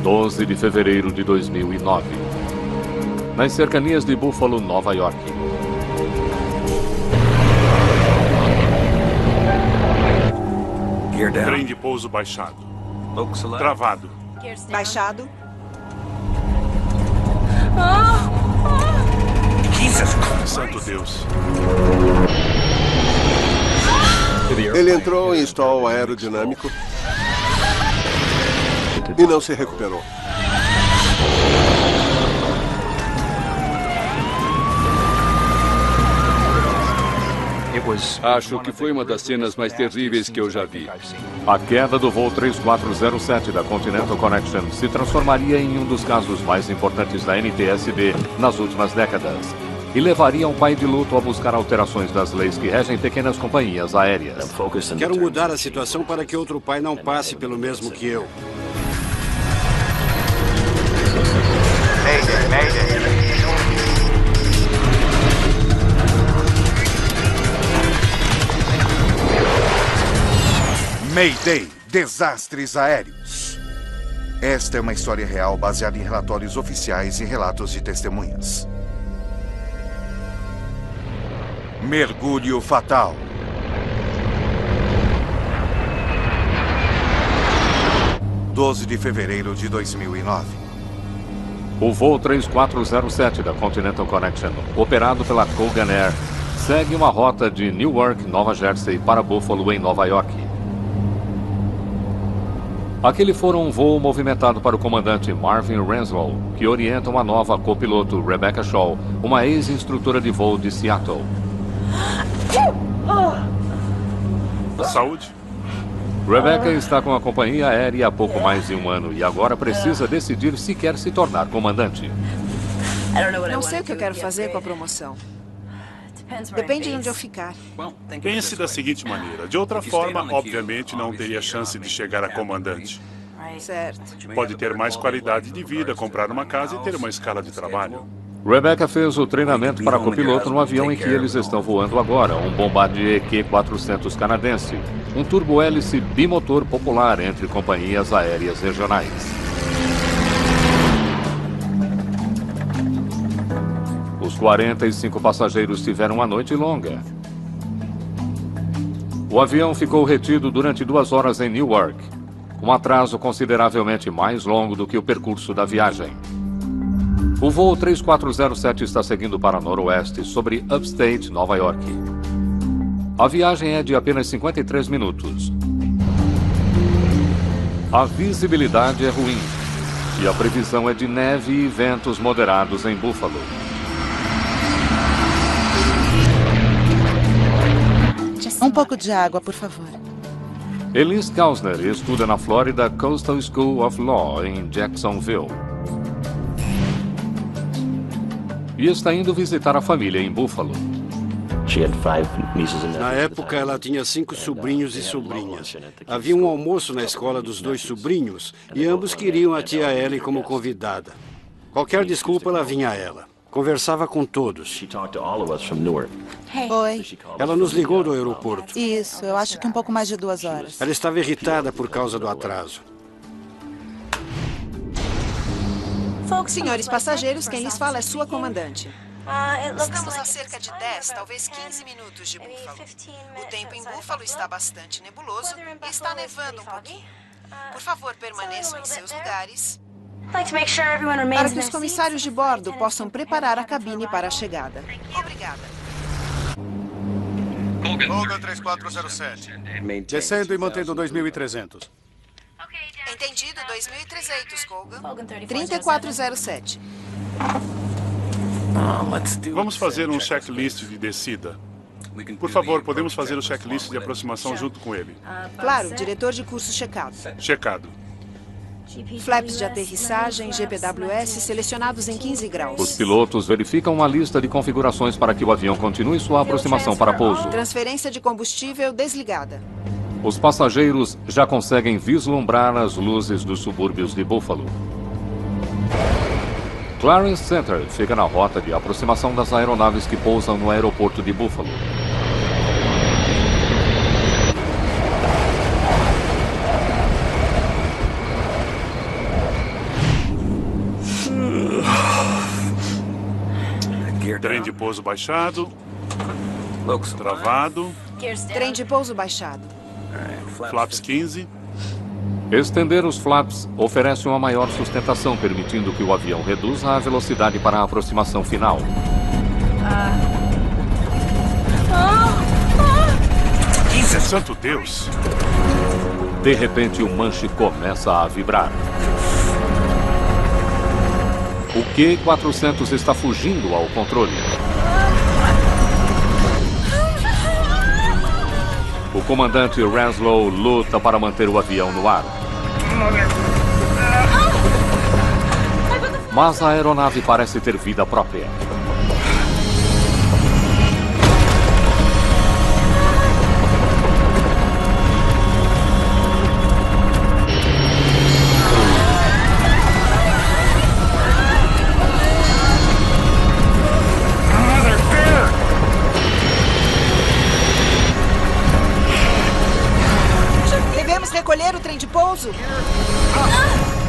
12 de fevereiro de 2009. Nas cercanias de Buffalo, Nova York. Trem de pouso baixado. Travado. Baixado. Santo Deus. Ele entrou em stall aerodinâmico e não se recuperou. Acho que foi uma das cenas mais terríveis que eu já vi. A queda do voo 3407 da Continental Connection se transformaria em um dos casos mais importantes da NTSB nas últimas décadas e levaria um pai de luto a buscar alterações das leis que regem pequenas companhias aéreas. Quero mudar a situação para que outro pai não passe pelo mesmo que eu. Mayday, desastres aéreos. Esta é uma história real baseada em relatórios oficiais e relatos de testemunhas. Mergulho fatal. – 12 de fevereiro de 2009. O voo 3407 da Continental Connection, operado pela Colgan Air, segue uma rota de Newark, Nova Jersey, para Buffalo, em Nova York. Aquele fora um voo movimentado para o comandante Marvin Renslow, que orienta uma nova copiloto, Rebecca Shaw, uma ex-instrutora de voo de Seattle. Saúde. Rebecca está com a companhia aérea há pouco mais de um ano e agora precisa decidir se quer se tornar comandante. Não sei o que eu quero fazer com a promoção. Depende de onde eu ficar. Pense da seguinte maneira. De outra forma, obviamente, não teria chance de chegar a comandante. Certo. Pode ter mais qualidade de vida, comprar uma casa e ter uma escala de trabalho. Rebecca fez o treinamento para copiloto no avião em que eles estão voando agora, um Bombardier Q400 canadense, um turbo-hélice bimotor popular entre companhias aéreas regionais. Os 45 passageiros tiveram uma noite longa. O avião ficou retido durante 2 horas em Newark, um atraso consideravelmente mais longo do que o percurso da viagem. O voo 3407 está seguindo para noroeste sobre Upstate, Nova York. A viagem é de apenas 53 minutos. A visibilidade é ruim e a previsão é de neve e ventos moderados em Buffalo. Um pouco de água, por favor. Elise Kausner estuda na Florida Coastal School of Law, em Jacksonville. E está indo visitar a família em Buffalo. Na época, ela tinha 5 sobrinhos e sobrinhas. Havia um almoço na escola dos 2 sobrinhos e ambos queriam a tia Ellie como convidada. Qualquer desculpa, ela vinha a ela. Conversava com todos. Oi. Ela nos ligou do aeroporto. Isso, eu acho que um pouco mais de 2 horas. Ela estava irritada por causa do atraso. Senhores passageiros, quem lhes fala é sua comandante. Estamos a cerca de 10, talvez 15 minutos de Buffalo. O tempo em Buffalo está bastante nebuloso e está nevando um pouquinho. Por favor, permaneçam em seus lugares para que os comissários de bordo possam preparar a cabine para a chegada. Obrigada. Colgan 3407. Descendo e mantendo 2.300. Entendido, 2.300, Colgan. 3407. Vamos fazer um checklist de descida. Por favor, podemos fazer o checklist de aproximação junto com ele. Claro, diretor de curso checado. Checado. Flaps de aterrissagem, GPWS selecionados em 15 graus. Os pilotos verificam uma lista de configurações para que o avião continue sua aproximação para pouso. Transferência de combustível desligada. Os passageiros já conseguem vislumbrar as luzes dos subúrbios de Buffalo. Clarence Center fica na rota de aproximação das aeronaves que pousam no aeroporto de Buffalo. Trem de pouso baixado. Travado. Trem de pouso baixado. Flaps 15. Estender os flaps oferece uma maior sustentação, permitindo que o avião reduza a velocidade para a aproximação final. Santo Deus! De repente, o manche começa a vibrar. O Q-400 está fugindo ao controle. O comandante Reslow luta para manter o avião no ar. Mas a aeronave parece ter vida própria. Devemos recolher o trem de pouso?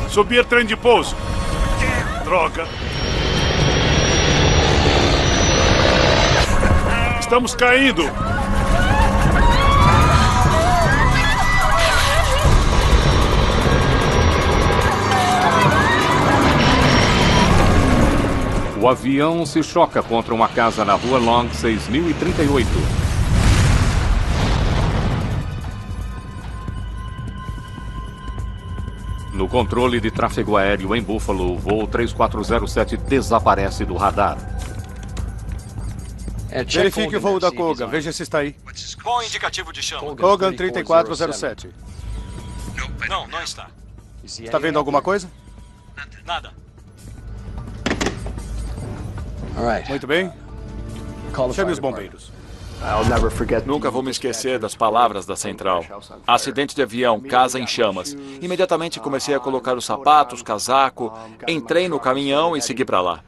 Subir trem de pouso. Droga. Estamos caindo. O avião se choca contra uma casa na Rua Long 6038. No controle de tráfego aéreo em Buffalo, o voo 3407 desaparece do radar. Verifique o voo da Kogan. Veja se está aí. Qual o indicativo de chama? Kogan 3407. Não, não está. Está vendo alguma coisa? Nada. Muito bem. Chame os bombeiros. Nunca vou me esquecer das palavras da central. Acidente de avião, casa em chamas. Imediatamente comecei a colocar os sapatos, casaco, entrei no caminhão e segui para lá.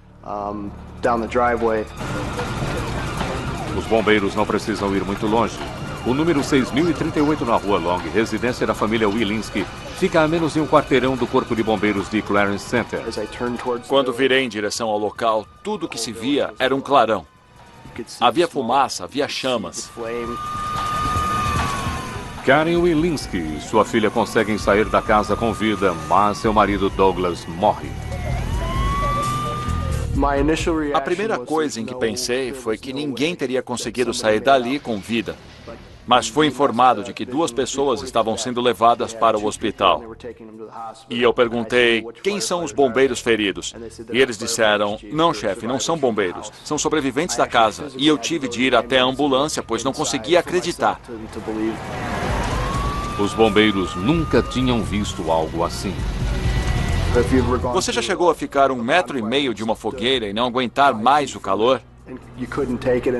Os bombeiros não precisam ir muito longe. O número 6038 na Rua Long, residência da família Wilinski, fica a menos de um quarteirão do Corpo de Bombeiros de Clarence Center. Quando virei em direção ao local, tudo que se via era um clarão. Havia fumaça, havia chamas. Karen Wilinski e sua filha conseguem sair da casa com vida, mas seu marido Douglas morre. A primeira coisa em que pensei foi que ninguém teria conseguido sair dali com vida. Mas fui informado de que 2 pessoas estavam sendo levadas para o hospital. E eu perguntei, quem são os bombeiros feridos? E eles disseram, não, chefe, não são bombeiros, são sobreviventes da casa. E eu tive de ir até a ambulância, pois não conseguia acreditar. Os bombeiros nunca tinham visto algo assim. Você já chegou a ficar 1,5 metro de uma fogueira e não aguentar mais o calor?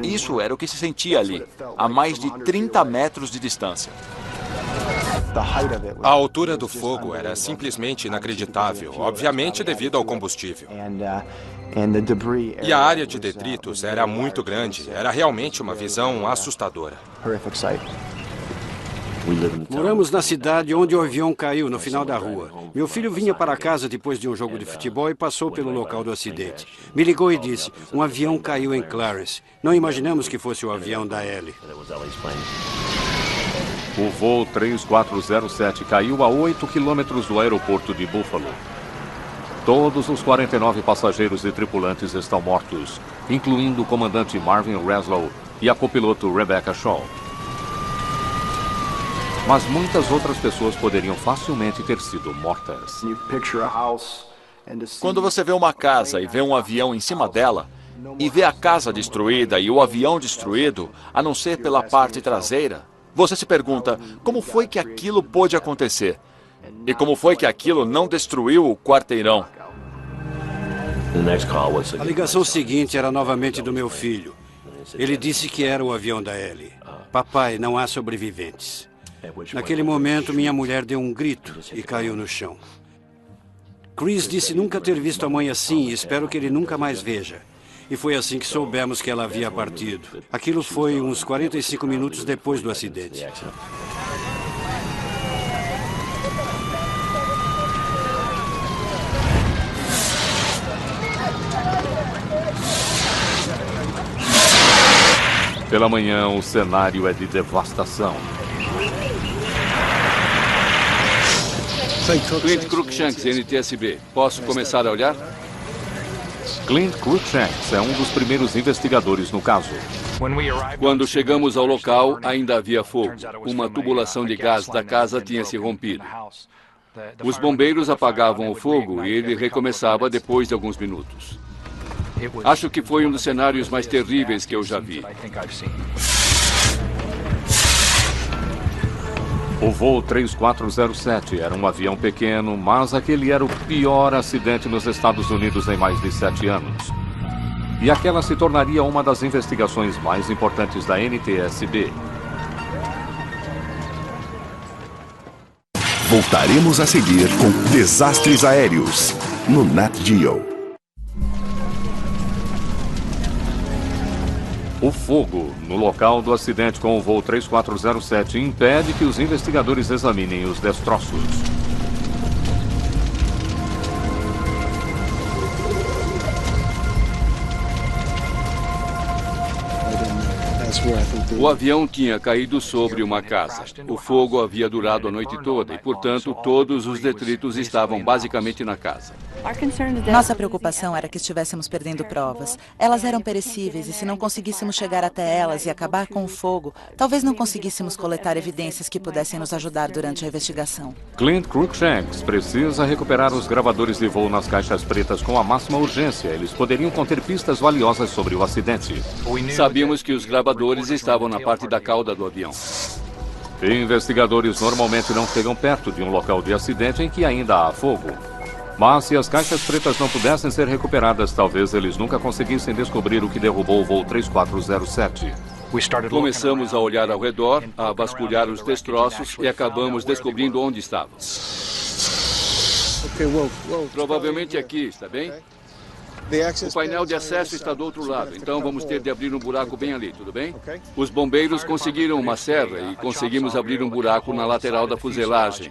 Isso era o que se sentia ali, a mais de 30 metros de distância. A altura do fogo era simplesmente inacreditável, obviamente devido ao combustível. E a área de detritos era muito grande, era realmente uma visão assustadora. Moramos na cidade onde o avião caiu, no final da rua. Meu filho vinha para casa depois de um jogo de futebol e passou pelo local do acidente. Me ligou e disse, um avião caiu em Clarence. Não imaginamos que fosse o avião da Ellie. O voo 3407 caiu a 8 quilômetros do aeroporto de Buffalo. Todos os 49 passageiros e tripulantes estão mortos, incluindo o comandante Marvin Reslow e a copiloto Rebecca Shaw. Mas muitas outras pessoas poderiam facilmente ter sido mortas. Quando você vê uma casa e vê um avião em cima dela, e vê a casa destruída e o avião destruído, a não ser pela parte traseira, você se pergunta, como foi que aquilo pôde acontecer? E como foi que aquilo não destruiu o quarteirão? A ligação seguinte era novamente do meu filho. Ele disse que era o avião da Ellie. Papai, não há sobreviventes. Naquele momento, minha mulher deu um grito e caiu no chão. Chris disse nunca ter visto a mãe assim e espero que ele nunca mais veja. E foi assim que soubemos que ela havia partido. Aquilo foi uns 45 minutos depois do acidente. Pela manhã, o cenário é de devastação. Clint Cruikshanks, NTSB. Posso começar a olhar? Clint Cruikshanks é um dos primeiros investigadores no caso. Quando chegamos ao local, ainda havia fogo. Uma tubulação de gás da casa tinha se rompido. Os bombeiros apagavam o fogo e ele recomeçava depois de alguns minutos. Acho que foi um dos cenários mais terríveis que eu já vi. O voo 3407 era um avião pequeno, mas aquele era o pior acidente nos Estados Unidos em mais de 7 anos. E aquela se tornaria uma das investigações mais importantes da NTSB. Voltaremos a seguir com Desastres Aéreos, no Nat Geo. O fogo no local do acidente com o voo 3407 impede que os investigadores examinem os destroços. O avião tinha caído sobre uma casa. O fogo havia durado a noite toda e, portanto, todos os detritos estavam basicamente na casa. Nossa preocupação era que estivéssemos perdendo provas. Elas eram perecíveis e se não conseguíssemos chegar até elas e acabar com o fogo, talvez não conseguíssemos coletar evidências que pudessem nos ajudar durante a investigação. Clint Cruikshanks precisa recuperar os gravadores de voo nas caixas pretas com a máxima urgência. Eles poderiam conter pistas valiosas sobre o acidente. Sabíamos que os gravadores estavam na parte da cauda do avião. Investigadores normalmente não chegam perto de um local de acidente em que ainda há fogo. Mas se as caixas pretas não pudessem ser recuperadas, talvez eles nunca conseguissem descobrir o que derrubou o voo 3407. Começamos a olhar ao redor, a vasculhar os destroços e acabamos descobrindo onde estava. Provavelmente aqui, está bem? O painel de acesso está do outro lado, então vamos ter de abrir um buraco bem ali, tudo bem? Os bombeiros conseguiram uma serra e conseguimos abrir um buraco na lateral da fuselagem.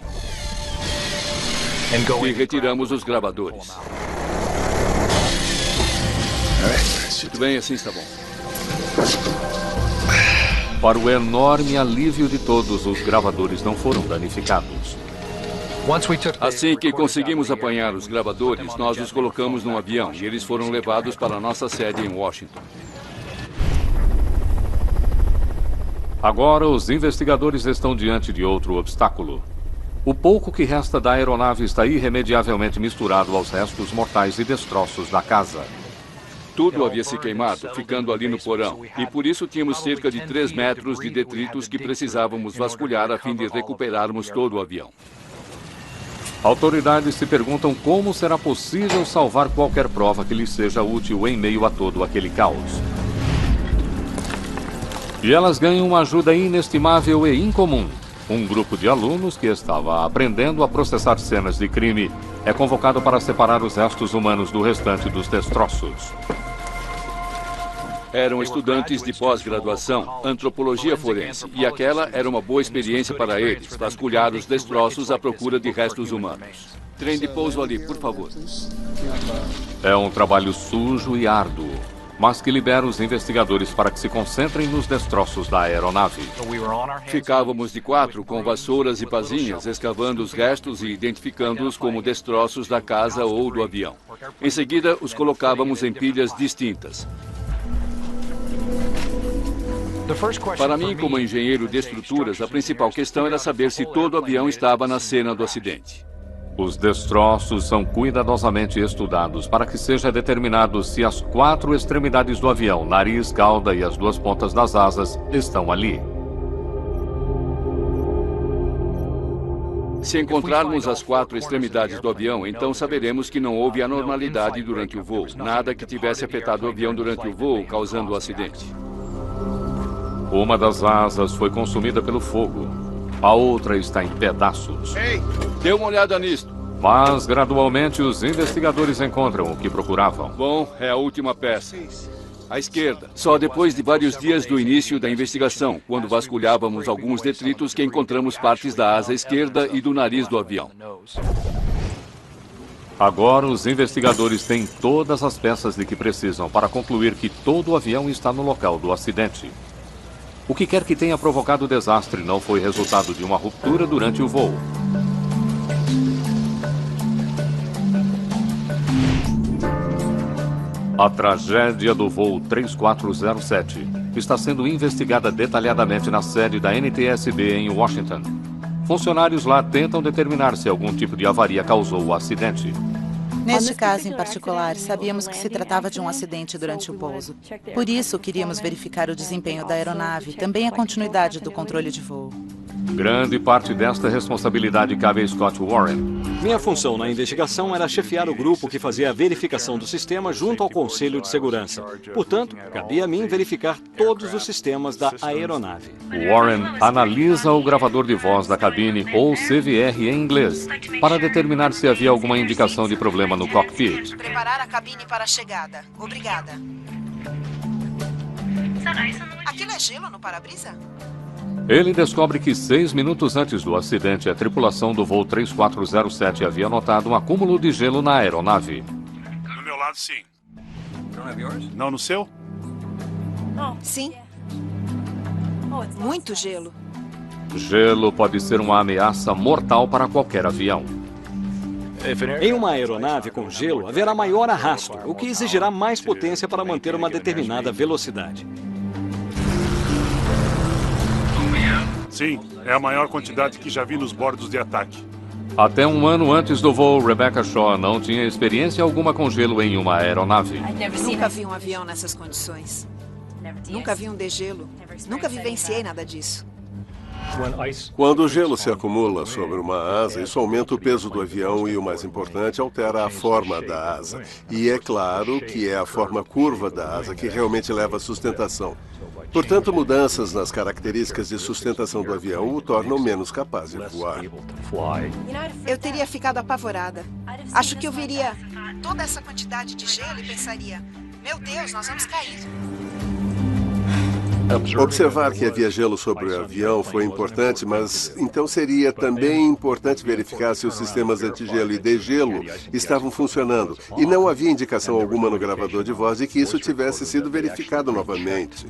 E retiramos os gravadores. Muito bem, assim está bom. Para o enorme alívio de todos, os gravadores não foram danificados. Assim que conseguimos apanhar os gravadores, nós os colocamos num avião e eles foram levados para a nossa sede em Washington. Agora, os investigadores estão diante de outro obstáculo. O pouco que resta da aeronave está irremediavelmente misturado aos restos mortais e destroços da casa. Tudo havia se queimado, ficando ali no porão. E por isso tínhamos cerca de 3 metros de detritos que precisávamos vasculhar a fim de recuperarmos todo o avião. Autoridades se perguntam como será possível salvar qualquer prova que lhes seja útil em meio a todo aquele caos. E elas ganham uma ajuda inestimável e incomum. Um grupo de alunos que estava aprendendo a processar cenas de crime é convocado para separar os restos humanos do restante dos destroços. Eram estudantes de pós-graduação, antropologia forense, e aquela era uma boa experiência para eles, vasculhar os destroços à procura de restos humanos. Trem de pouso ali, por favor. É um trabalho sujo e árduo, mas que libera os investigadores para que se concentrem nos destroços da aeronave. Ficávamos de 4 com vassouras e pazinhas, escavando os restos e identificando-os como destroços da casa ou do avião. Em seguida, os colocávamos em pilhas distintas. Para mim, como engenheiro de estruturas, a principal questão era saber se todo o avião estava na cena do acidente. Os destroços são cuidadosamente estudados para que seja determinado se as 4 extremidades do avião, nariz, cauda e as 2 pontas das asas, estão ali. Se encontrarmos as 4 extremidades do avião, então saberemos que não houve anormalidade durante o voo, nada que tivesse afetado o avião durante o voo, causando o acidente. Uma das asas foi consumida pelo fogo. A outra está em pedaços. Ei, dê uma olhada nisto. Mas, gradualmente, os investigadores encontram o que procuravam. Bom, é a última peça. À esquerda. Só depois de vários dias do início da investigação, quando vasculhávamos alguns detritos, que encontramos partes da asa esquerda e do nariz do avião. Agora, os investigadores têm todas as peças de que precisam para concluir que todo o avião está no local do acidente. O que quer que tenha provocado o desastre não foi resultado de uma ruptura durante o voo. A tragédia do voo 3407 está sendo investigada detalhadamente na sede da NTSB em Washington. Funcionários lá tentam determinar se algum tipo de avaria causou o acidente. Neste caso em particular, sabíamos que se tratava de um acidente durante o pouso. Por isso, queríamos verificar o desempenho da aeronave, também a continuidade do controle de voo. Grande parte desta responsabilidade cabe a Scott Warren. Minha função na investigação era chefiar o grupo que fazia a verificação do sistema junto ao Conselho de Segurança. Portanto, cabia a mim verificar todos os sistemas da aeronave. Warren analisa o gravador de voz da cabine, ou CVR em inglês, para determinar se havia alguma indicação de problema no cockpit. Preparar a cabine para a chegada. Obrigada. Aquilo é gelo no para-brisa? Ele descobre que 6 minutos antes do acidente, a tripulação do voo 3407 havia notado um acúmulo de gelo na aeronave. No meu lado, sim. Não no seu? Sim. Muito gelo. Gelo pode ser uma ameaça mortal para qualquer avião. Em uma aeronave com gelo, haverá maior arrasto, o que exigirá mais potência para manter uma determinada velocidade. Sim, é a maior quantidade que já vi nos bordos de ataque. Até um ano antes do voo, Rebecca Shaw não tinha experiência alguma com gelo em uma aeronave. Nunca vi um avião nessas condições. Nunca vi um degelo. Nunca vivenciei nada disso. Quando o gelo se acumula sobre uma asa, isso aumenta o peso do avião e, o mais importante, altera a forma da asa. E é claro que é a forma curva da asa que realmente leva à sustentação. Portanto, mudanças nas características de sustentação do avião o tornam menos capaz de voar. Eu teria ficado apavorada. Acho que eu veria toda essa quantidade de gelo e pensaria: meu Deus, nós vamos cair. Observar que havia gelo sobre o avião foi importante, mas então seria também importante verificar se os sistemas antigelo e degelo estavam funcionando. E não havia indicação alguma no gravador de voz de que isso tivesse sido verificado novamente.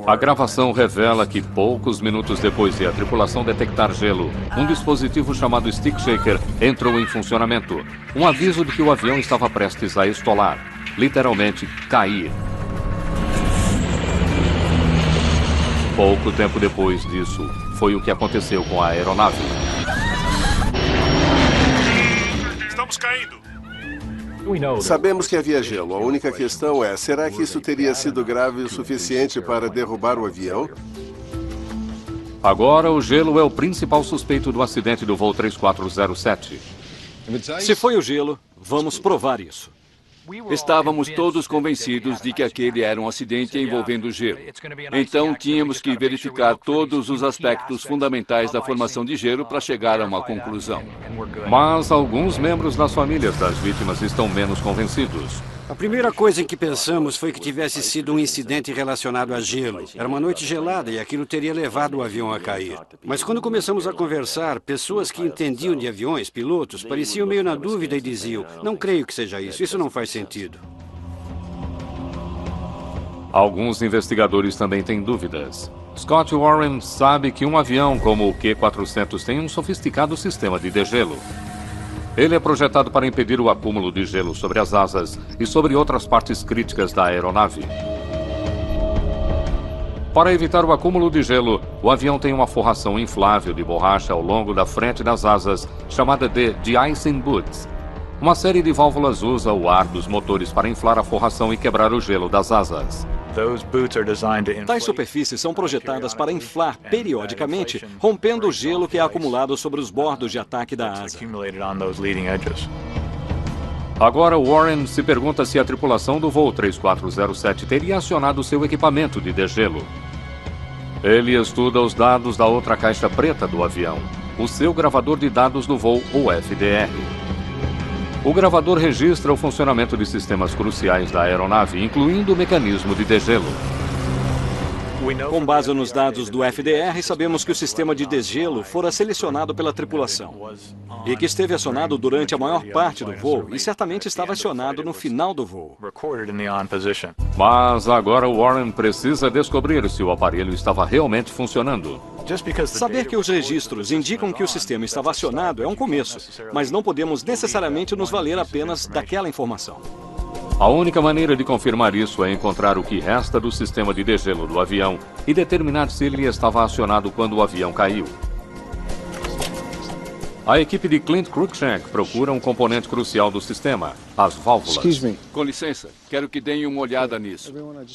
A gravação revela que poucos minutos depois de a tripulação detectar gelo, um dispositivo chamado Stick Shaker entrou em funcionamento. Um aviso de que o avião estava prestes a estolar, literalmente cair. Pouco tempo depois disso, foi o que aconteceu com a aeronave. Estamos caindo. Sabemos que havia gelo. A única questão é, será que isso teria sido grave o suficiente para derrubar o avião? Agora, o gelo é o principal suspeito do acidente do voo 3407. Se foi o gelo, vamos provar isso. Estávamos todos convencidos de que aquele era um acidente envolvendo gelo. Então, tínhamos que verificar todos os aspectos fundamentais da formação de gelo para chegar a uma conclusão. Mas alguns membros das famílias das vítimas estão menos convencidos. A primeira coisa em que pensamos foi que tivesse sido um incidente relacionado a gelo. Era uma noite gelada e aquilo teria levado o avião a cair. Mas quando começamos a conversar, pessoas que entendiam de aviões, pilotos, pareciam meio na dúvida e diziam: não creio que seja isso não faz sentido. Alguns investigadores também têm dúvidas. Scott Warren sabe que um avião como o Q-400 tem um sofisticado sistema de degelo. Ele é projetado para impedir o acúmulo de gelo sobre as asas e sobre outras partes críticas da aeronave. Para evitar o acúmulo de gelo, o avião tem uma forração inflável de borracha ao longo da frente das asas, chamada de de-icing boots. Uma série de válvulas usa o ar dos motores para inflar a forração e quebrar o gelo das asas. Tais superfícies são projetadas para inflar periodicamente, rompendo o gelo que é acumulado sobre os bordos de ataque da asa. Agora, Warren se pergunta se a tripulação do voo 3407 teria acionado seu equipamento de degelo. Ele estuda os dados da outra caixa preta do avião, o seu gravador de dados do voo, o FDR. O gravador registra o funcionamento de sistemas cruciais da aeronave, incluindo o mecanismo de degelo. Com base nos dados do FDR, sabemos que o sistema de desgelo fora selecionado pela tripulação e que esteve acionado durante a maior parte do voo e certamente estava acionado no final do voo. Mas agora o Warren precisa descobrir se o aparelho estava realmente funcionando. Saber que os registros indicam que o sistema estava acionado é um começo, mas não podemos necessariamente nos valer apenas daquela informação. A única maneira de confirmar isso é encontrar o que resta do sistema de degelo do avião e determinar se ele estava acionado quando o avião caiu. A equipe de Clint Cruikshank procura um componente crucial do sistema, as válvulas. Com licença, quero que deem uma olhada nisso.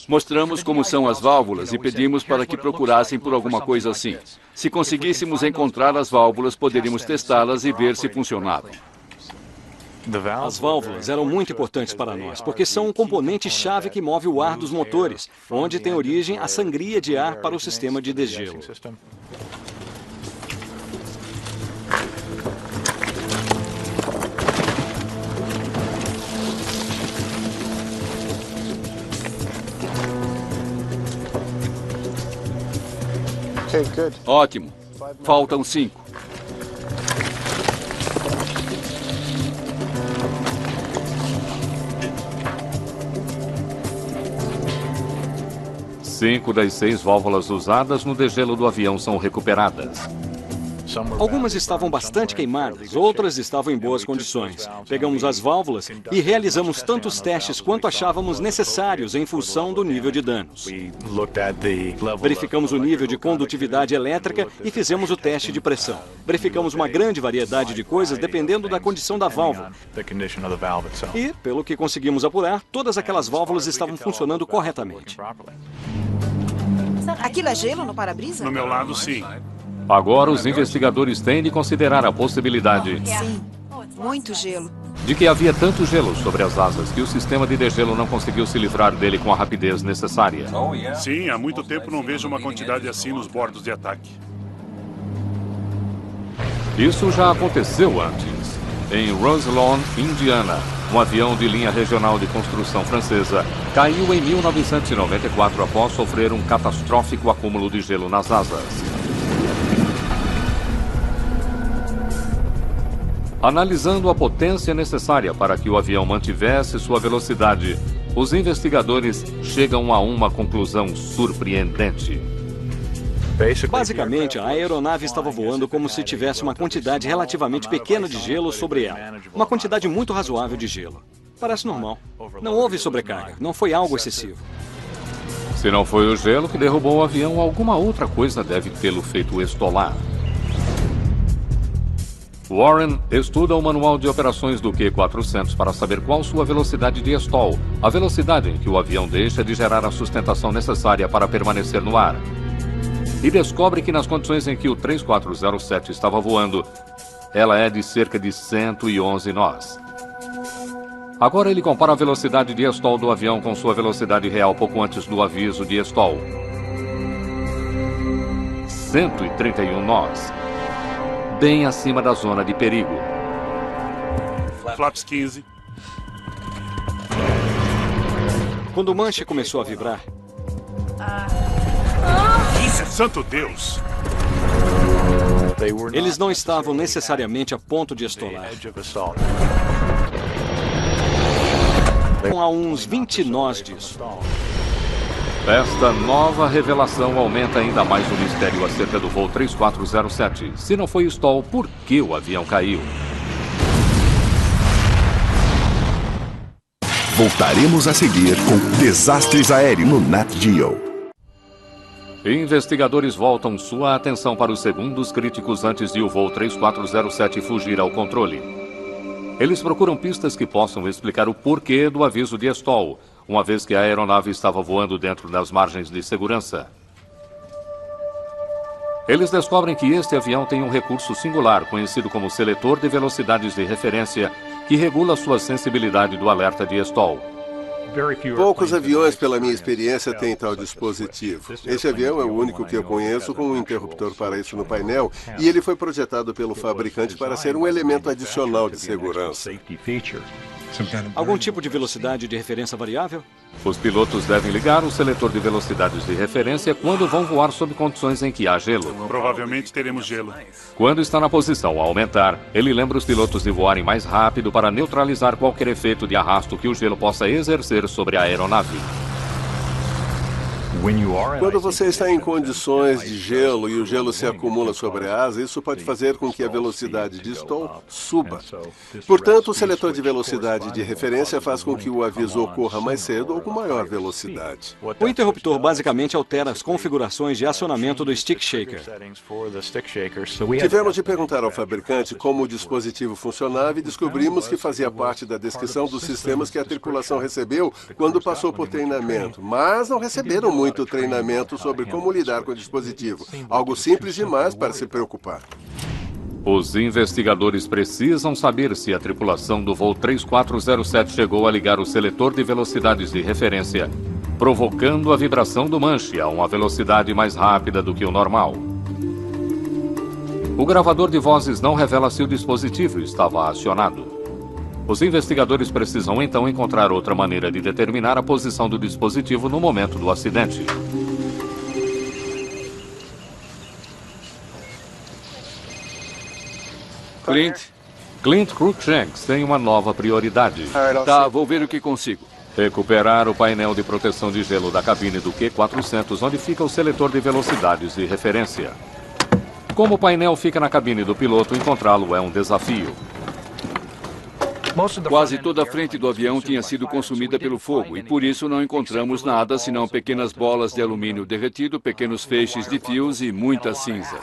Mostramos como são as válvulas e pedimos para que procurassem por alguma coisa assim. Se conseguíssemos encontrar as válvulas, poderíamos testá-las e ver se funcionavam. As válvulas eram muito importantes para nós, porque são um componente-chave que move o ar dos motores, onde tem origem a sangria de ar para o sistema de degelo. Ótimo. Faltam 5. Cinco das 6 válvulas usadas no degelo do avião são recuperadas. Algumas estavam bastante queimadas, outras estavam em boas condições. Pegamos as válvulas e realizamos tantos testes quanto achávamos necessários em função do nível de danos. Verificamos o nível de condutividade elétrica e fizemos o teste de pressão. Verificamos uma grande variedade de coisas dependendo da condição da válvula. E, pelo que conseguimos apurar, todas aquelas válvulas estavam funcionando corretamente. Aquilo é gelo no para-brisa? No meu lado, sim. Agora os investigadores têm de considerar a possibilidade Sim, muito gelo. de que havia tanto gelo sobre as asas que o sistema de degelo não conseguiu se livrar dele com a rapidez necessária. Sim, há muito tempo não vejo uma quantidade assim nos bordos de ataque. Isso já aconteceu antes. Em Roselawn, Indiana, um avião de linha regional de construção francesa caiu em 1994 após sofrer um catastrófico acúmulo de gelo nas asas. Analisando a potência necessária para que o avião mantivesse sua velocidade, os investigadores chegam a uma conclusão surpreendente. Basicamente, a aeronave estava voando como se tivesse uma quantidade relativamente pequena de gelo sobre ela. Uma quantidade muito razoável de gelo. Parece normal. Não houve sobrecarga. Não foi algo excessivo. Se não foi o gelo que derrubou o avião, alguma outra coisa deve tê-lo feito estolar. Warren estuda o manual de operações do Q-400 para saber qual sua velocidade de stall, a velocidade em que o avião deixa de gerar a sustentação necessária para permanecer no ar. E descobre que nas condições em que o 3407 estava voando, ela é de cerca de 111 nós. Agora ele compara a velocidade de stall do avião com sua velocidade real pouco antes do aviso de stall. 131 nós. Bem acima da zona de perigo. Flaps 15. Quando o manche começou a vibrar... Santo Deus! Eles não estavam necessariamente a ponto de estolar. A uns 20 nós disso. Esta nova revelação aumenta ainda mais o mistério acerca do voo 3407. Se não foi stall, por que o avião caiu? Voltaremos a seguir com Desastres Aéreos no Nat Geo. Investigadores voltam sua atenção para os segundos críticos antes de o voo 3407 fugir ao controle. Eles procuram pistas que possam explicar o porquê do aviso de stall, uma vez que a aeronave estava voando dentro das margens de segurança. Eles descobrem que este avião tem um recurso singular, conhecido como seletor de velocidades de referência, que regula sua sensibilidade do alerta de stall. Poucos aviões, pela minha experiência, têm tal dispositivo. Esse avião é o único que eu conheço com um interruptor para isso no painel, e ele foi projetado pelo fabricante para ser um elemento adicional de segurança. Algum tipo de velocidade de referência variável? Os pilotos devem ligar o seletor de velocidades de referência quando vão voar sob condições em que há gelo. Provavelmente teremos gelo. Quando está na posição a aumentar, ele lembra os pilotos de voarem mais rápido para neutralizar qualquer efeito de arrasto que o gelo possa exercer sobre a aeronave. Quando você está em condições de gelo e o gelo se acumula sobre a asa, isso pode fazer com que a velocidade de stall suba. Portanto, o seletor de velocidade de referência faz com que o aviso ocorra mais cedo ou com maior velocidade. O interruptor basicamente altera as configurações de acionamento do stick shaker. Tivemos de perguntar ao fabricante como o dispositivo funcionava e descobrimos que fazia parte da descrição dos sistemas que a tripulação recebeu quando passou por treinamento, mas não receberam muito treinamento sobre como lidar com o dispositivo. Algo simples demais para se preocupar. Os investigadores precisam saber se a tripulação do voo 3407 chegou a ligar o seletor de velocidades de referência, provocando a vibração do manche a uma velocidade mais rápida do que o normal. O gravador de vozes não revela se o dispositivo estava acionado. Os investigadores precisam então encontrar outra maneira de determinar a posição do dispositivo no momento do acidente. Clint Cruikshanks tem uma nova prioridade. Tá, vou ver o que consigo. Recuperar o painel de proteção de gelo da cabine do Q400, onde fica o seletor de velocidades de referência. Como o painel fica na cabine do piloto, encontrá-lo é um desafio. Quase toda a frente do avião tinha sido consumida pelo fogo e por isso não encontramos nada senão pequenas bolas de alumínio derretido, pequenos feixes de fios e muita cinza.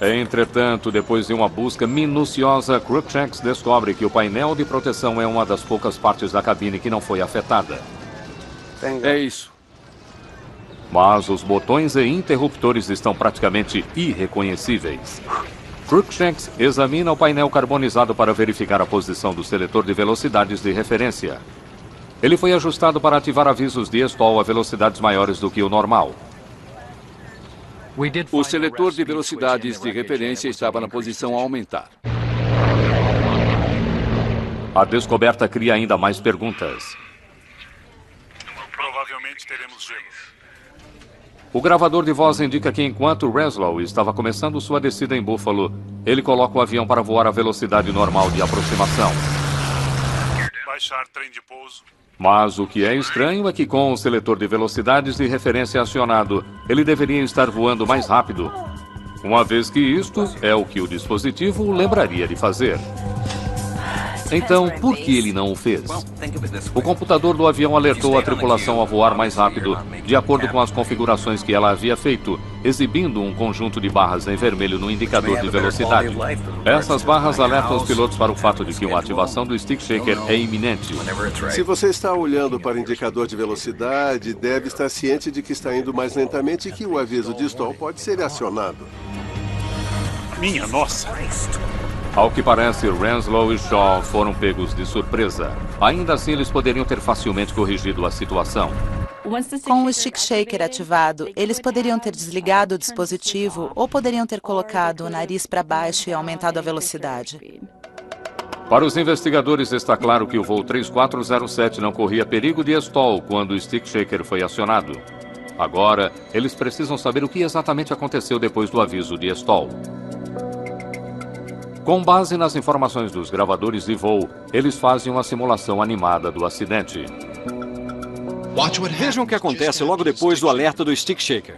Entretanto, depois de uma busca minuciosa, Cruikshanks descobre que o painel de proteção é uma das poucas partes da cabine que não foi afetada. É isso. Mas os botões e interruptores estão praticamente irreconhecíveis. Cruikshanks examina o painel carbonizado para verificar a posição do seletor de velocidades de referência. Ele foi ajustado para ativar avisos de stall a velocidades maiores do que o normal. O seletor de velocidades de referência estava na posição a aumentar. A descoberta cria ainda mais perguntas. Provavelmente teremos gelo. O gravador de voz indica que enquanto Reslow estava começando sua descida em Buffalo, ele coloca o avião para voar a velocidade normal de aproximação. Baixar trem de pouso. Mas o que é estranho é que com o seletor de velocidades de referência acionado, ele deveria estar voando mais rápido, uma vez que isto é o que o dispositivo lembraria de fazer. Então, por que ele não o fez? O computador do avião alertou a tripulação a voar mais rápido, de acordo com as configurações que ela havia feito, exibindo um conjunto de barras em vermelho no indicador de velocidade. Essas barras alertam os pilotos para o fato de que uma ativação do stick shaker é iminente. Se você está olhando para o indicador de velocidade, deve estar ciente de que está indo mais lentamente e que o aviso de stall pode ser acionado. Minha nossa! Ao que parece, Renslow e Shaw foram pegos de surpresa. Ainda assim, eles poderiam ter facilmente corrigido a situação. Com o stick shaker ativado, eles poderiam ter desligado o dispositivo ou poderiam ter colocado o nariz para baixo e aumentado a velocidade. Para os investigadores, está claro que o voo 3407 não corria perigo de stall quando o stick shaker foi acionado. Agora, eles precisam saber o que exatamente aconteceu depois do aviso de stall. Com base nas informações dos gravadores de voo, eles fazem uma simulação animada do acidente. Vejam o que acontece logo depois do alerta do stick shaker.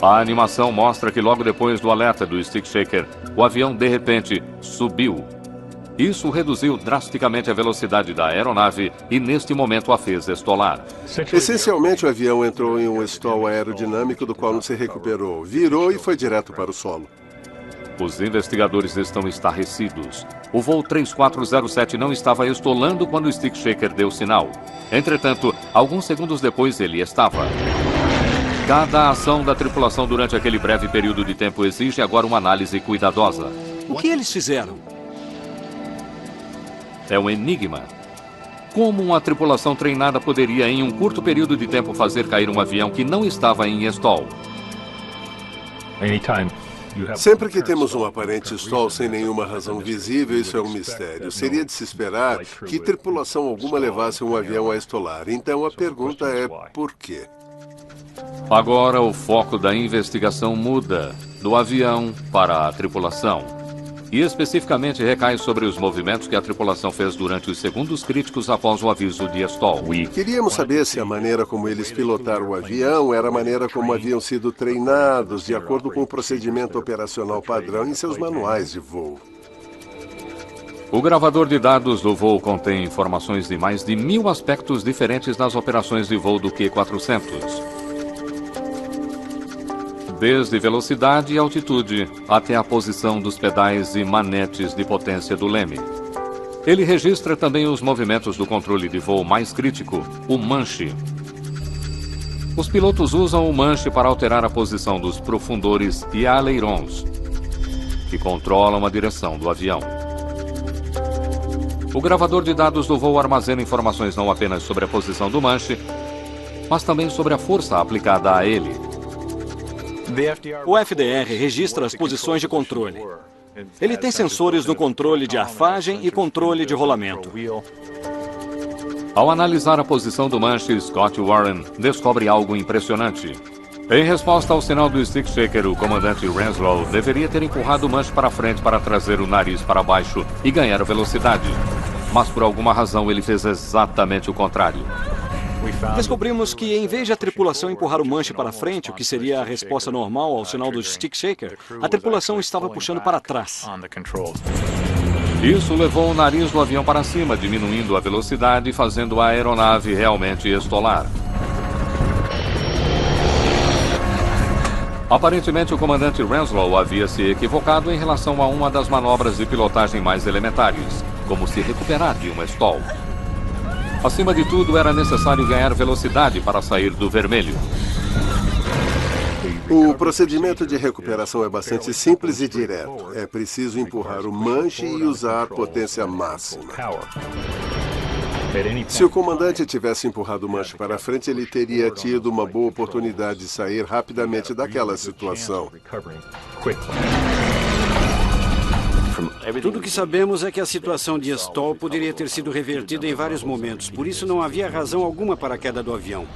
A animação mostra que logo depois do alerta do stick shaker, o avião de repente subiu. Isso reduziu drasticamente a velocidade da aeronave e neste momento a fez estolar. Essencialmente, o avião entrou em um stall aerodinâmico do qual não se recuperou, virou e foi direto para o solo. Os investigadores estão estarrecidos. O voo 3407 não estava estolando quando o stick shaker deu sinal. Entretanto, alguns segundos depois ele estava. Cada ação da tripulação durante aquele breve período de tempo exige agora uma análise cuidadosa. O que eles fizeram? É um enigma. Como uma tripulação treinada poderia, em um curto período de tempo, fazer cair um avião que não estava em stall? Sempre que temos um aparente stall sem nenhuma razão visível, isso é um mistério. Seria de se esperar que tripulação alguma levasse um avião a estolar. Então a pergunta é por quê? Agora o foco da investigação muda do avião para a tripulação. E especificamente recai sobre os movimentos que a tripulação fez durante os segundos críticos após o aviso de stall. Queríamos saber se a maneira como eles pilotaram o avião era a maneira como haviam sido treinados, de acordo com o procedimento operacional padrão em seus manuais de voo. O gravador de dados do voo contém informações de mais de 1000 aspectos diferentes nas operações de voo do Q-400. Desde velocidade e altitude até a posição dos pedais e manetes de potência do leme. Ele registra também os movimentos do controle de voo mais crítico, o manche. Os pilotos usam o manche para alterar a posição dos profundores e ailerons, que controlam a direção do avião. O gravador de dados do voo armazena informações não apenas sobre a posição do manche, mas também sobre a força aplicada a ele. O FDR registra as posições de controle. Ele tem sensores no controle de afagem e controle de rolamento. Ao analisar a posição do manche, Scott Warren descobre algo impressionante. Em resposta ao sinal do stick shaker, o comandante Renslow deveria ter empurrado o manche para frente para trazer o nariz para baixo e ganhar velocidade. Mas por alguma razão ele fez exatamente o contrário. Descobrimos que, em vez de a tripulação empurrar o manche para frente, o que seria a resposta normal ao sinal do stick shaker, a tripulação estava puxando para trás. Isso levou o nariz do avião para cima, diminuindo a velocidade e fazendo a aeronave realmente estolar. Aparentemente, o comandante Renslow havia se equivocado em relação a uma das manobras de pilotagem mais elementares, como se recuperar de uma stall. Acima de tudo, era necessário ganhar velocidade para sair do vermelho. O procedimento de recuperação é bastante simples e direto. É preciso empurrar o manche e usar potência máxima. Se o comandante tivesse empurrado o manche para frente, ele teria tido uma boa oportunidade de sair rapidamente daquela situação. Tudo o que sabemos é que a situação de stall poderia ter sido revertida em vários momentos, por isso não havia razão alguma para a queda do avião.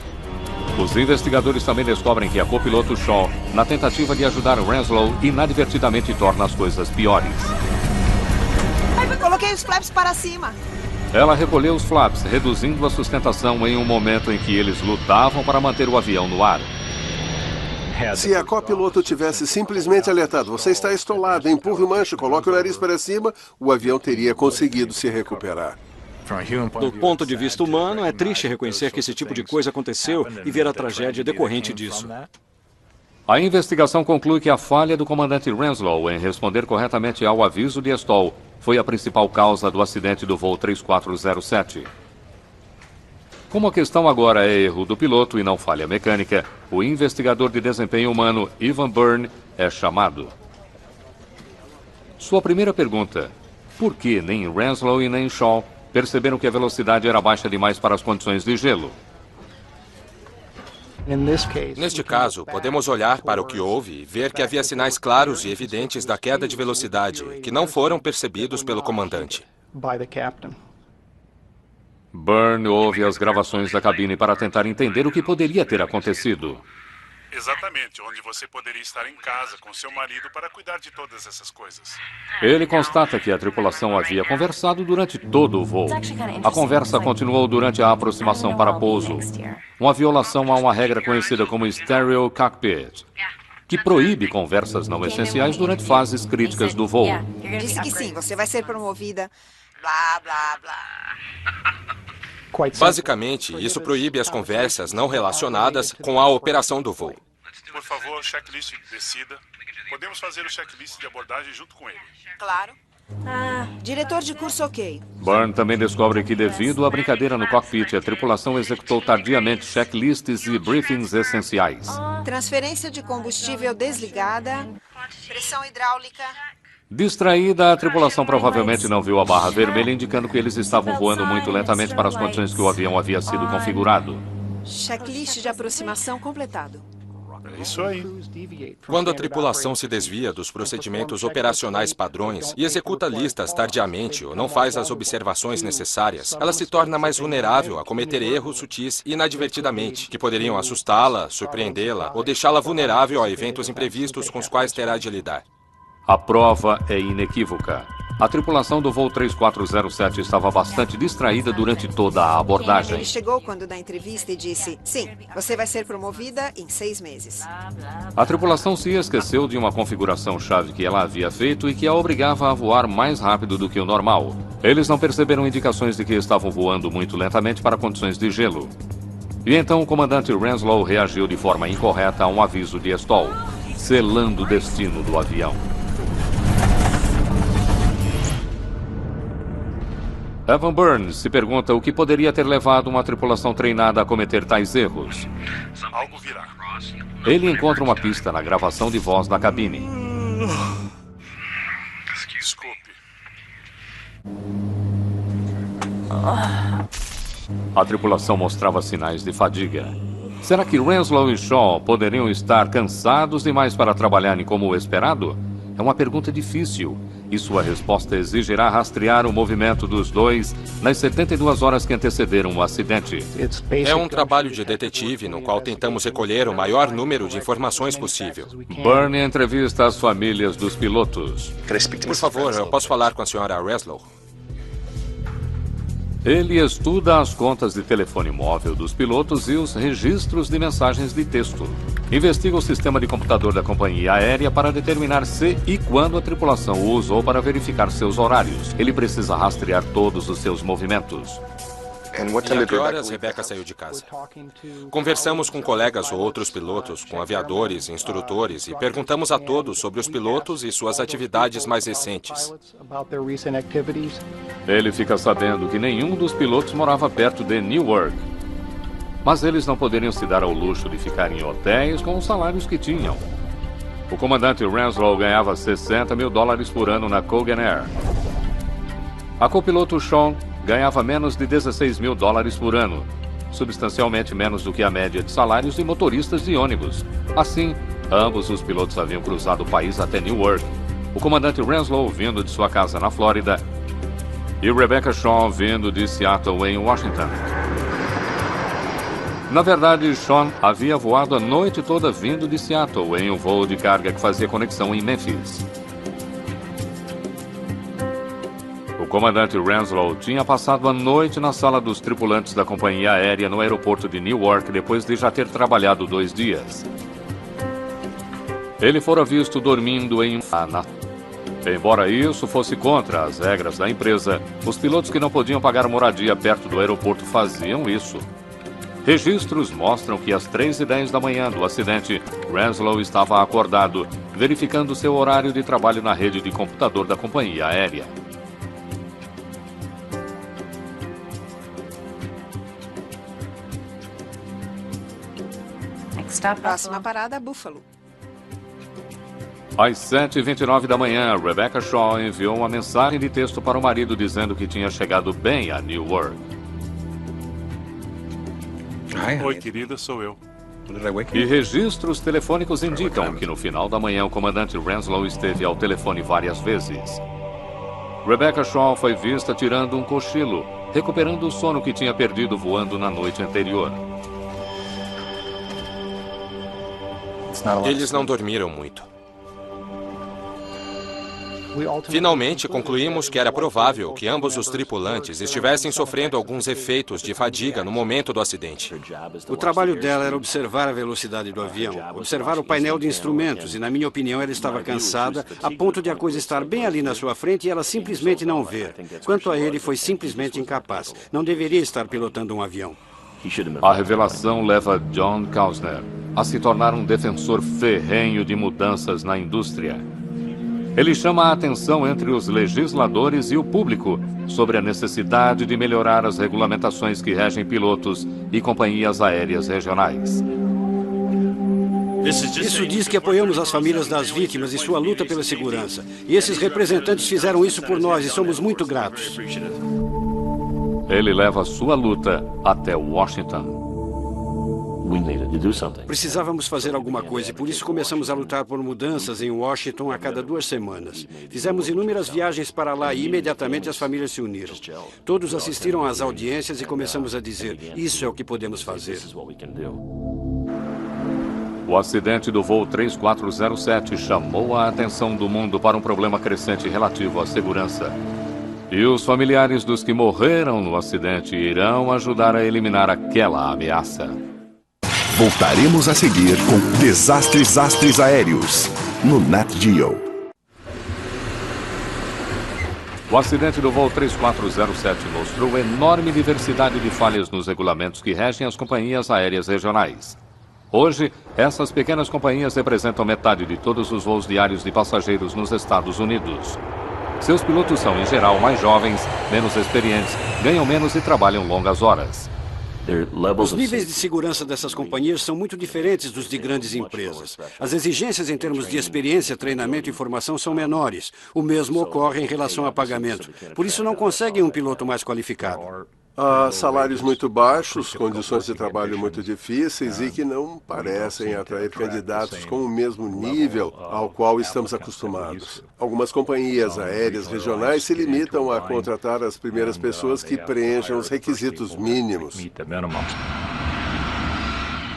Os investigadores também descobrem que a copiloto Shaw, na tentativa de ajudar Renslow, inadvertidamente torna as coisas piores. Coloquei os flaps para cima. Ela recolheu os flaps, reduzindo a sustentação em um momento em que eles lutavam para manter o avião no ar. Se a copiloto tivesse simplesmente alertado, você está estolado, empurre o manche, coloque o nariz para cima, o avião teria conseguido se recuperar. Do ponto de vista humano, é triste reconhecer que esse tipo de coisa aconteceu e ver a tragédia decorrente disso. A investigação conclui que a falha do comandante Renslow em responder corretamente ao aviso de stall foi a principal causa do acidente do voo 3407. Como a questão agora é erro do piloto e não falha mecânica, o investigador de desempenho humano Ivan Byrne é chamado. Sua primeira pergunta: por que nem Renslow e nem Shaw perceberam que a velocidade era baixa demais para as condições de gelo? Neste caso, podemos olhar para o que houve e ver que havia sinais claros e evidentes da queda de velocidade, que não foram percebidos pelo comandante. Byrne ouve as gravações da cabine para tentar entender o que poderia ter acontecido. Exatamente, onde você poderia estar em casa com seu marido para cuidar de todas essas coisas. Ele constata que a tripulação havia conversado durante todo o voo. A conversa continuou durante a aproximação para pouso, uma violação a uma regra conhecida como Stereo Cockpit, que proíbe conversas não essenciais durante fases críticas do voo. Disse que sim, você vai ser promovida, blá, blá, blá. Basicamente, isso proíbe as conversas não relacionadas com a operação do voo. Por favor, checklist de descida. Podemos fazer o checklist de abordagem junto com ele. Claro. Diretor de curso, ok. Byrne também descobre que, devido à brincadeira no cockpit, a tripulação executou tardiamente checklists e briefings essenciais. Transferência de combustível desligada. Pressão hidráulica. Distraída, a tripulação provavelmente não viu a barra vermelha indicando que eles estavam voando muito lentamente para as condições que o avião havia sido configurado. Checklist de aproximação completado. É isso aí. Quando a tripulação se desvia dos procedimentos operacionais padrões e executa listas tardiamente ou não faz as observações necessárias, ela se torna mais vulnerável a cometer erros sutis inadvertidamente, que poderiam assustá-la, surpreendê-la ou deixá-la vulnerável a eventos imprevistos com os quais terá de lidar. A prova é inequívoca. A tripulação do voo 3407 estava bastante distraída durante toda a abordagem. Ele chegou quando da entrevista e disse, sim, você vai ser promovida em 6 meses. A tripulação se esqueceu de uma configuração-chave que ela havia feito e que a obrigava a voar mais rápido do que o normal. Eles não perceberam indicações de que estavam voando muito lentamente para condições de gelo. E então o comandante Renslow reagiu de forma incorreta a um aviso de stall, selando o destino do avião. Evan Burns se pergunta o que poderia ter levado uma tripulação treinada a cometer tais erros. Algo virá. Ele encontra uma pista na gravação de voz da cabine. Desculpe. A tripulação mostrava sinais de fadiga. Será que Renslow e Shaw poderiam estar cansados demais para trabalharem como o esperado? É uma pergunta difícil, e sua resposta exigirá rastrear o movimento dos dois nas 72 horas que antecederam o acidente. É um trabalho de detetive no qual tentamos recolher o maior número de informações possível. Bernie entrevista as famílias dos pilotos. Por favor, eu posso falar com a senhora Renslow? Ele estuda as contas de telefone móvel dos pilotos e os registros de mensagens de texto. Investiga o sistema de computador da companhia aérea para determinar se e quando a tripulação o usou para verificar seus horários. Ele precisa rastrear todos os seus movimentos. E a que horas Rebecca saiu de casa? Conversamos com colegas ou outros pilotos, com aviadores, instrutores, e perguntamos a todos sobre os pilotos e suas atividades mais recentes. Ele fica sabendo que nenhum dos pilotos morava perto de Newark. Mas eles não poderiam se dar ao luxo de ficar em hotéis com os salários que tinham. O comandante Renslow ganhava $60 mil por ano na Colgan Air. A copiloto Shaw ganhava menos de $16 mil por ano, substancialmente menos do que a média de salários de motoristas de ônibus. Assim, ambos os pilotos haviam cruzado o país até Newark, o comandante Renslow vindo de sua casa na Flórida e Rebecca Shaw vindo de Seattle, em Washington. Na verdade, Shaw havia voado a noite toda vindo de Seattle em um voo de carga que fazia conexão em Memphis. O comandante Renslow tinha passado a noite na sala dos tripulantes da companhia aérea no aeroporto de Newark depois de já ter trabalhado 2 dias. Ele fora visto dormindo em Embora isso fosse contra as regras da empresa, os pilotos que não podiam pagar moradia perto do aeroporto faziam isso. Registros mostram que às 3h10 da manhã do acidente, Renslow estava acordado, verificando seu horário de trabalho na rede de computador da companhia aérea. Próxima parada, Buffalo. Às 7h29 da manhã, Rebecca Shaw enviou uma mensagem de texto para o marido dizendo que tinha chegado bem a Newark. Oi, querida, sou eu. E registros telefônicos indicam que no final da manhã o comandante Renslow esteve ao telefone várias vezes. Rebecca Shaw foi vista tirando um cochilo, recuperando o sono que tinha perdido voando na noite anterior. Eles não dormiram muito. Finalmente, concluímos que era provável que ambos os tripulantes estivessem sofrendo alguns efeitos de fadiga no momento do acidente. O trabalho dela era observar a velocidade do avião, observar o painel de instrumentos, e, na minha opinião, ela estava cansada, a ponto de a coisa estar bem ali na sua frente e ela simplesmente não ver. Quanto a ele, foi simplesmente incapaz. Não deveria estar pilotando um avião. A revelação leva John Kausner a se tornar um defensor ferrenho de mudanças na indústria. Ele chama a atenção entre os legisladores e o público sobre a necessidade de melhorar as regulamentações que regem pilotos e companhias aéreas regionais. Isso diz que apoiamos as famílias das vítimas e sua luta pela segurança. E esses representantes fizeram isso por nós e somos muito gratos. Ele leva sua luta até Washington. Precisávamos fazer alguma coisa e por isso começamos a lutar por mudanças em Washington a cada 2 semanas. Fizemos inúmeras viagens para lá e imediatamente as famílias se uniram. Todos assistiram às audiências e começamos a dizer, isso é o que podemos fazer. O acidente do voo 3407 chamou a atenção do mundo para um problema crescente relativo à segurança. E os familiares dos que morreram no acidente irão ajudar a eliminar aquela ameaça. Voltaremos a seguir com Desastres Aéreos, no Nat Geo. O acidente do voo 3407 mostrou enorme diversidade de falhas nos regulamentos que regem as companhias aéreas regionais. Hoje, essas pequenas companhias representam metade de todos os voos diários de passageiros nos Estados Unidos. Seus pilotos são, em geral, mais jovens, menos experientes, ganham menos e trabalham longas horas. Os níveis de segurança dessas companhias são muito diferentes dos de grandes empresas. As exigências em termos de experiência, treinamento e formação são menores. O mesmo ocorre em relação a pagamento. Por isso não conseguem um piloto mais qualificado. Há salários muito baixos, condições de trabalho muito difíceis e que não parecem atrair candidatos com o mesmo nível ao qual estamos acostumados. Algumas companhias aéreas regionais se limitam a contratar as primeiras pessoas que preencham os requisitos mínimos.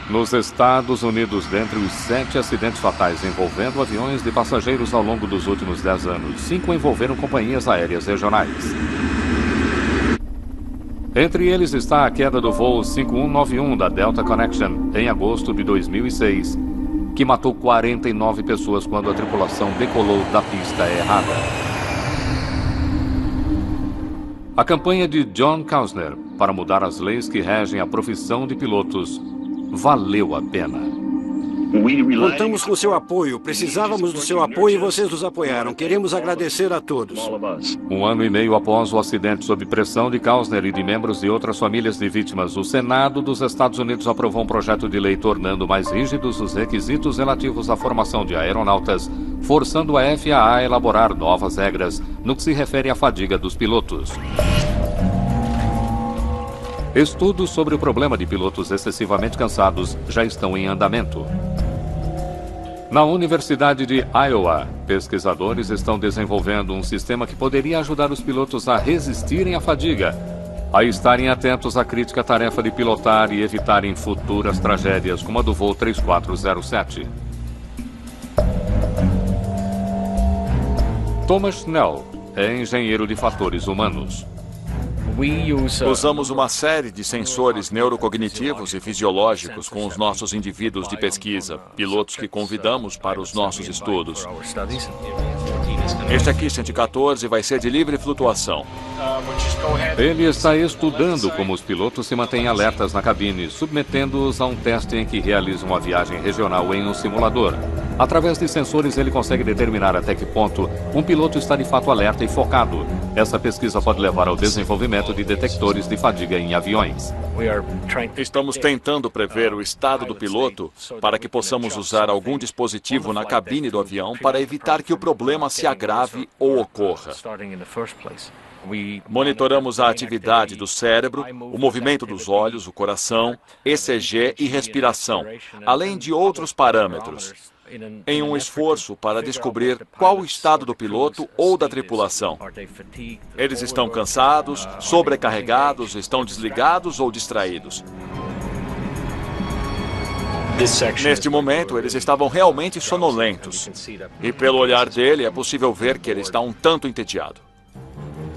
Nos Estados Unidos, dentre os 7 acidentes fatais envolvendo aviões de passageiros ao longo dos últimos 10 anos, 5 envolveram companhias aéreas regionais. Entre eles está a queda do voo 5191 da Delta Connection em agosto de 2006, que matou 49 pessoas quando a tripulação decolou da pista errada. A campanha de John Kausner para mudar as leis que regem a profissão de pilotos valeu a pena. Contamos com seu apoio, precisávamos do seu apoio e vocês nos apoiaram. Queremos agradecer a todos. 1 ano e meio após o acidente sob pressão de Kausner e de membros de outras famílias de vítimas, o Senado dos Estados Unidos aprovou um projeto de lei tornando mais rígidos os requisitos relativos à formação de aeronautas, forçando a FAA a elaborar novas regras no que se refere à fadiga dos pilotos. Estudos sobre o problema de pilotos excessivamente cansados já estão em andamento. Na Universidade de Iowa, pesquisadores estão desenvolvendo um sistema que poderia ajudar os pilotos a resistirem à fadiga, a estarem atentos à crítica tarefa de pilotar e evitarem futuras tragédias como a do voo 3407. Thomas Schnell é engenheiro de fatores humanos. Usamos uma série de sensores neurocognitivos e fisiológicos com os nossos indivíduos de pesquisa, pilotos que convidamos para os nossos estudos. Este aqui, 114, vai ser de livre flutuação. Ele está estudando como os pilotos se mantêm alertas na cabine, submetendo-os a um teste em que realizam uma viagem regional em um simulador. Através de sensores, ele consegue determinar até que ponto um piloto está de fato alerta e focado. Essa pesquisa pode levar ao desenvolvimento de detectores de fadiga em aviões. Estamos tentando prever o estado do piloto para que possamos usar algum dispositivo na cabine do avião para evitar que o problema se agrave ou ocorra. Monitoramos a atividade do cérebro, o movimento dos olhos, o coração, ECG e respiração, além de outros parâmetros, em um esforço para descobrir qual o estado do piloto ou da tripulação. Eles estão cansados, sobrecarregados, estão desligados ou distraídos. Neste momento, eles estavam realmente sonolentos. E pelo olhar dele, é possível ver que ele está um tanto entediado.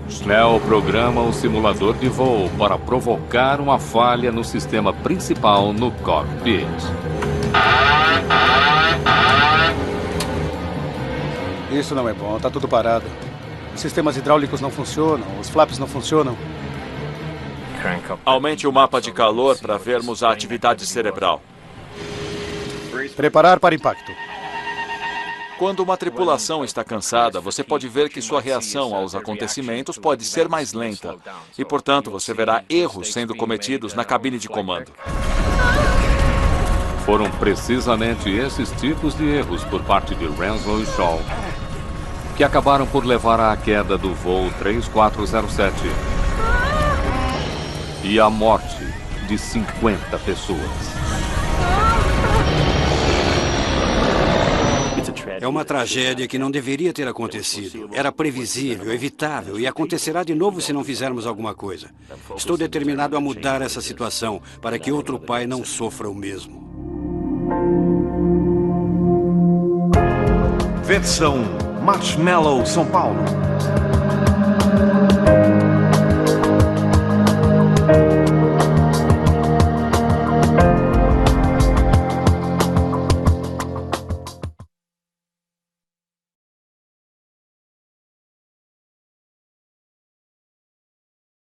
Schnell programa o simulador de voo para provocar uma falha no sistema principal no cockpit. Isso não é bom, tá tudo parado. Os sistemas hidráulicos não funcionam, os flaps não funcionam. Aumente o mapa de calor para vermos a atividade cerebral. Preparar para impacto. Quando uma tripulação está cansada, você pode ver que sua reação aos acontecimentos pode ser mais lenta. E, portanto, você verá erros sendo cometidos na cabine de comando. Foram precisamente esses tipos de erros por parte de Renslow e Shaw que acabaram por levar à queda do voo 3407 e à morte de 50 pessoas. É uma tragédia que não deveria ter acontecido. Era previsível, evitável e acontecerá de novo se não fizermos alguma coisa. Estou determinado a mudar essa situação para que outro pai não sofra o mesmo. Versão Marshmallow São Paulo.